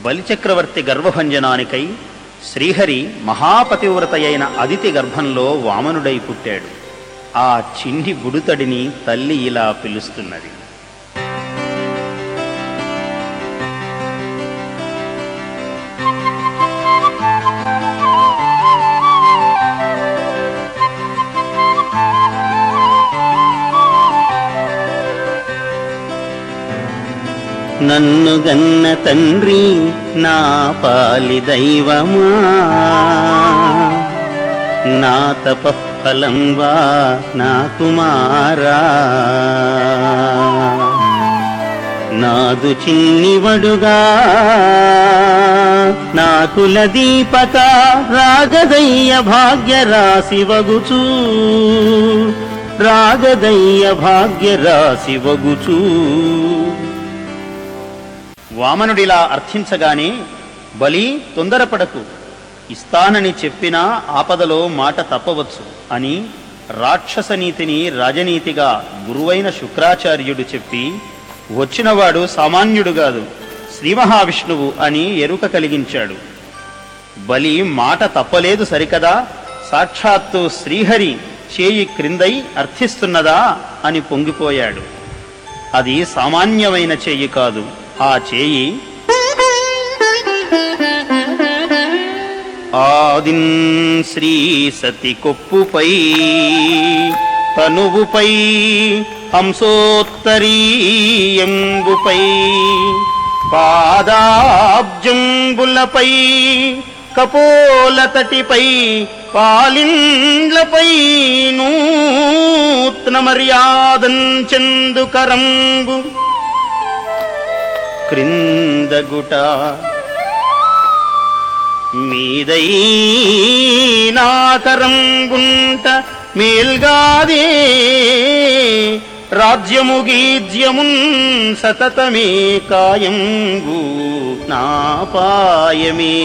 బలిచక్రవర్తి గర్వభంజనానికై శ్రీహరి మహాపతివ్రతయైన అదితి గర్భంలో వామనుడై పుట్టాడు. ఆ చిన్ని బుడుతడిని తల్లి ఇలా పిలుస్తున్నది. నన్ను గన్న తండ్రి నా పాలి దైవమా, నా తపఫలం వా నా కుమారా, నాదు చిన్నివడుగా నా కుల దీపక రాగదయ్య భాగ్యరాశి వగుచూ, రాగదయ్య భాగ్యరాశి వగుచూ. వామనుడిలా అర్థించగానే బలి తొందరపడకు, ఇస్తానని చెప్పినా ఆపదలో మాట తప్పవచ్చు అని రాక్షసనీతిని రాజనీతిగా గురువైన శుక్రాచార్యుడు చెప్పి, వచ్చినవాడు సామాన్యుడు కాదు, శ్రీ మహావిష్ణువు అని ఎరుక కలిగించాడు. బలి మాట తప్పలేదు సరికదా, సాక్షాత్తు శ్రీహరి చేయి క్రిందై అర్థిస్తున్నదా అని పొంగిపోయాడు. అది సామాన్యమైన చేయి కాదు. ఆ చేయి ఆదిన్ శ్రీ సతి కొప్పుపై తనువుపై హంసోత్తరీయంబుపై పాదాబ్జంబులపై కపోలతటిపై పాలిండ్లపై నూత్న మర్యాదంచెందుకరంబు క్రిందగుట మీదైనాకరంగుంట మేల్గాదే రాజ్యము గీజ్యమున్ సతతమే కాయంబు నాపాయమే.